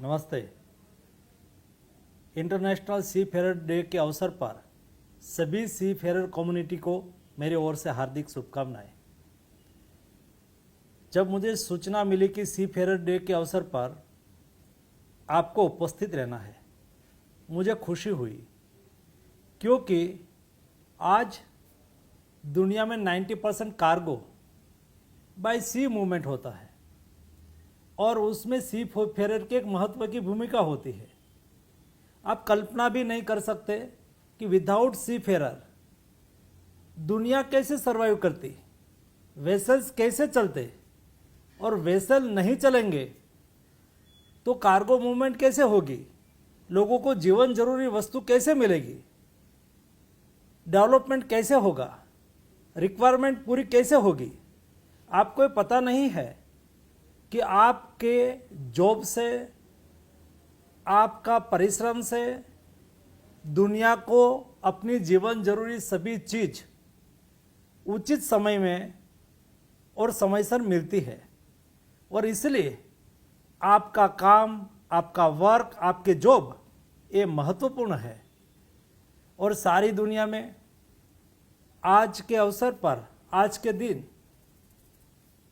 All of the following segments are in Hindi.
नमस्ते। इंटरनेशनल सी फेरर डे के अवसर पर सभी सी फेरर कम्युनिटी को मेरी ओर से हार्दिक शुभकामनाएं। जब मुझे सूचना मिली कि सी फेरर डे के अवसर पर आपको उपस्थित रहना है, मुझे खुशी हुई, क्योंकि आज दुनिया में 90% कार्गो बाय सी मूवमेंट होता है और उसमें सी फेरर की एक महत्व की भूमिका होती है। आप कल्पना भी नहीं कर सकते कि विदाउट सी फेरर दुनिया कैसे सरवाइव करती, वेसल्स कैसे चलते, और वेसल नहीं चलेंगे तो कार्गो मूवमेंट कैसे होगी, लोगों को जीवन जरूरी वस्तु कैसे मिलेगी, डेवलपमेंट कैसे होगा, रिक्वायरमेंट पूरी कैसे होगी। आपको ये पता नहीं है कि आपके जॉब से, आपका परिश्रम से दुनिया को अपनी जीवन जरूरी सभी चीज उचित समय में और समयसर मिलती है, और इसलिए आपका काम, आपका वर्क, आपके जॉब ये महत्वपूर्ण है। और सारी दुनिया में आज के अवसर पर, आज के दिन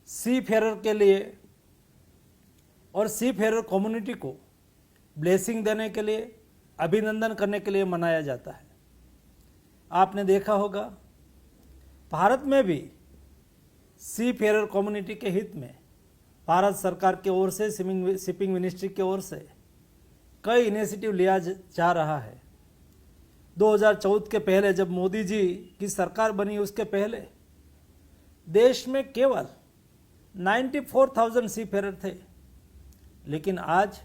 सी फेरर के लिए और सी फेरर कम्युनिटी को ब्लेसिंग देने के लिए, अभिनंदन करने के लिए मनाया जाता है। आपने देखा होगा भारत में भी सी फेरर कम्युनिटी के हित में भारत सरकार की ओर से, शिपिंग मिनिस्ट्री की ओर से कई इनिशिएटिव लिया जा रहा है। 2014 के पहले, जब मोदी जी की सरकार बनी, उसके पहले देश में केवल 94,000 सी फेरर थे, लेकिन आज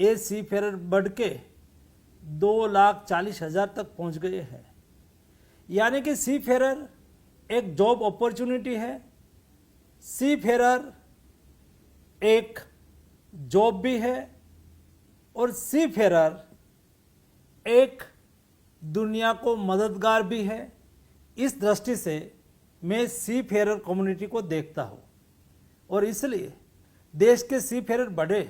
ये सी फेरर बढ़ के 2,40,000 तक पहुंच गए हैं। यानी कि सी फेरर एक जॉब अपॉर्चुनिटी है, सी फेरर एक जॉब भी है, और सी फेरर एक दुनिया को मददगार भी है। इस दृष्टि से मैं सी फेरर कम्युनिटी को देखता हूँ, और इसलिए देश के सी फेरर बढ़े,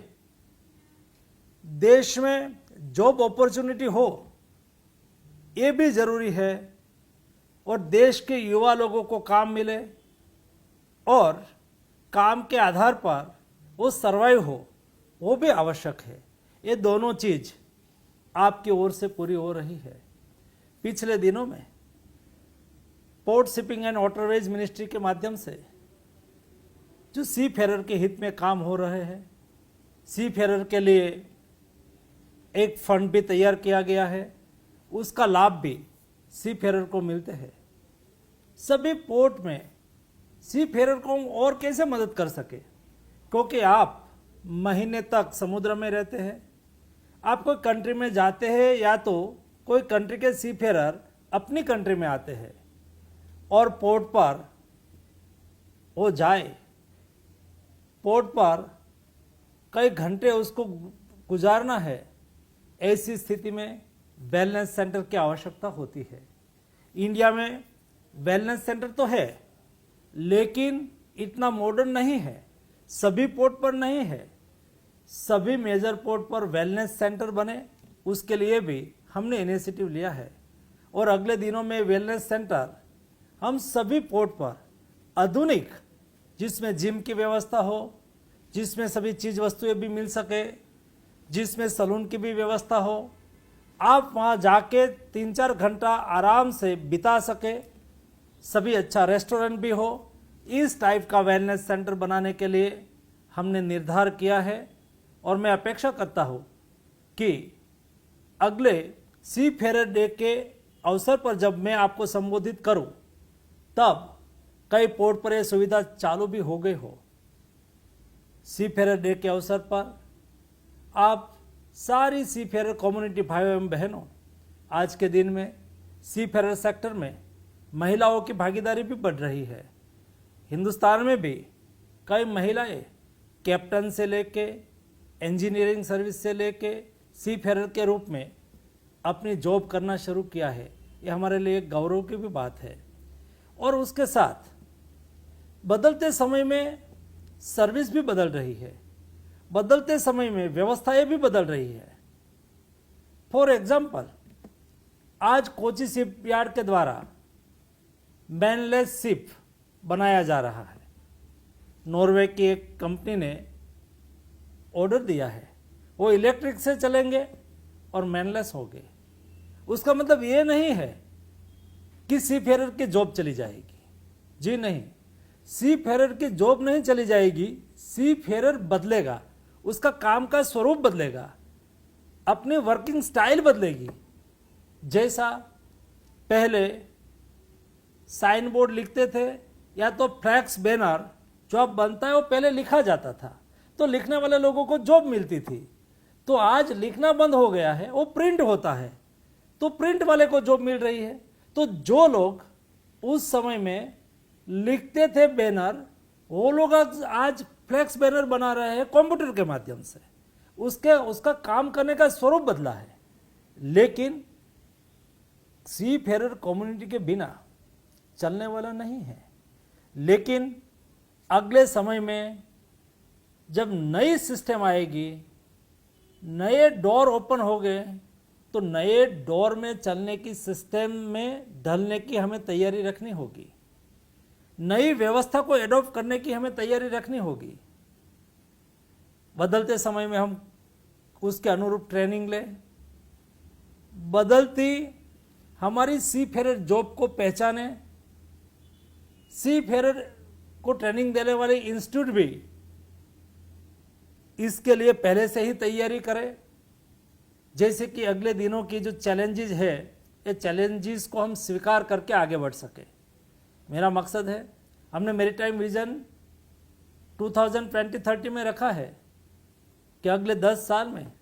देश में जॉब अपॉर्चुनिटी हो, ये भी जरूरी है, और देश के युवा लोगों को काम मिले और काम के आधार पर वो सर्वाइव हो, वो भी आवश्यक है। ये दोनों चीज आपकी ओर से पूरी हो रही है। पिछले दिनों में port, shipping and waterways ministry के माध्यम से जो सी फेरर के हित में काम हो रहे हैं, सी फेरर के लिए एक फंड भी तैयार किया गया है, उसका लाभ भी सी फेरर को मिलते हैं। सभी पोर्ट में सी फेरर को और कैसे मदद कर सके, क्योंकि आप महीने तक समुद्र में रहते हैं, आप कोई कंट्री में जाते हैं या तो कोई कंट्री के सी फेरर अपनी कंट्री में आते हैं और पोर्ट पर वो जाए, पोर्ट पर कई घंटे उसको गुजारना है। ऐसी स्थिति में वेलनेस सेंटर की आवश्यकता होती है। इंडिया में वेलनेस सेंटर तो है, लेकिन इतना मॉडर्न नहीं है, सभी पोर्ट पर नहीं है। सभी मेजर पोर्ट पर वेलनेस सेंटर बने, उसके लिए भी हमने इनिशिएटिव लिया है, और अगले दिनों में वेलनेस सेंटर हम सभी पोर्ट पर आधुनिक, जिसमें जिम की व्यवस्था हो, जिसमें सभी चीज़ वस्तुएं भी मिल सके, जिसमें सलून की भी व्यवस्था हो, आप वहाँ जाके 3-4 घंटा आराम से बिता सके, सभी अच्छा रेस्टोरेंट भी हो। इस टाइप का वेलनेस सेंटर बनाने के लिए हमने निर्धार किया है, और मैं अपेक्षा करता हूँ कि अगले सी फेरर डे के अवसर पर जब मैं आपको संबोधित करूँ, तब कई पोर्ट पर यह सुविधा चालू भी हो गई हो। सी फेरर डे के अवसर पर आप सारी सी फेरर कम्युनिटी भाइयों एवं बहनों, आज के दिन में सी फेरर सेक्टर में महिलाओं की भागीदारी भी बढ़ रही है। हिंदुस्तान में भी कई महिलाएं कैप्टन से लेके, इंजीनियरिंग सर्विस से लेके सी फेरर के रूप में अपनी जॉब करना शुरू किया है। ये हमारे लिए एक गौरव की भी बात है। और उसके साथ बदलते समय में सर्विस भी बदल रही है। बदलते समय में व्यवस्थाएं भी बदल रही है। फॉर एग्जाम्पल, आज कोची शिपयार्ड के द्वारा मैनलेस शिप बनाया जा रहा है। नॉर्वे की एक कंपनी ने ऑर्डर दिया है, वो इलेक्ट्रिक से चलेंगे और मैनलेस होंगे। उसका मतलब ये नहीं है कि सीफेरर की जॉब चली जाएगी, जी नहीं, सीफेरर की जॉब नहीं चली जाएगी। सीफेरर बदलेगा, उसका काम का स्वरूप बदलेगा, अपनी वर्किंग स्टाइल बदलेगी। जैसा पहले साइन बोर्ड लिखते थे या तो फ्लैक्स बैनर जो अब बनता है वो पहले लिखा जाता था, तो लिखने वाले लोगों को जॉब मिलती थी। तो आज लिखना बंद हो गया है, वो प्रिंट होता है, तो प्रिंट वाले को जॉब मिल रही है। तो जो लोग उस समय में लिखते थे बैनर, वो लोग आज फ्लैक्स बैनर बना रहे हैं कंप्यूटर के माध्यम से। उसका काम करने का स्वरूप बदला है। लेकिन सीफेरर कम्युनिटी के बिना चलने वाला नहीं है। लेकिन अगले समय में जब नई सिस्टम आएगी, नए डोर ओपन हो गए, तो नए डोर में चलने की सिस्टम में ढलने की हमें तैयारी रखनी होगी। नई व्यवस्था को एडॉप्ट करने की हमें तैयारी रखनी होगी। बदलते समय में हम उसके अनुरूप ट्रेनिंग लें। बदलती हमारी सीफेरर जॉब को पहचाने। सीफेरर को ट्रेनिंग देने वाले इंस्टीट्यूट भी इसके लिए पहले से ही तैयारी करें। जैसे कि अगले दिनों की जो चैलेंजेस है, ये चैलेंजेस को हम स्वीकार करके आगे बढ़ सके। मेरा मकसद है, हमने मैरीटाइम विजन 2020-30 में रखा है कि अगले 10 साल में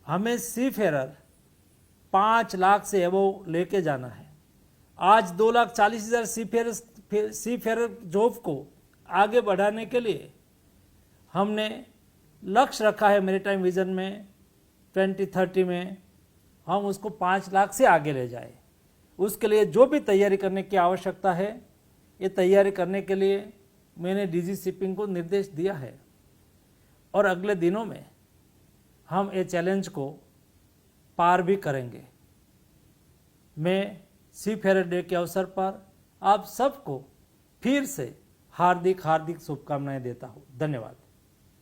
हमें सीफेरर 5 लाख से एबव लेके जाना है। आज 2,40,000 सीफेरर जॉब को आगे बढ़ाने के लिए हमने लक्ष्य रखा है। मैरीटाइम विजन में 2030 में हम उसको 5 लाख से आगे ले जाए। उसके लिए जो भी तैयारी करने की आवश्यकता है, ये तैयारी करने के लिए मैंने डीजी शिपिंग को निर्देश दिया है और अगले दिनों में हम ये चैलेंज को पार भी करेंगे। मैं सीफेरर डे के अवसर पर आप सबको फिर से हार्दिक शुभकामनाएं देता हूँ। धन्यवाद।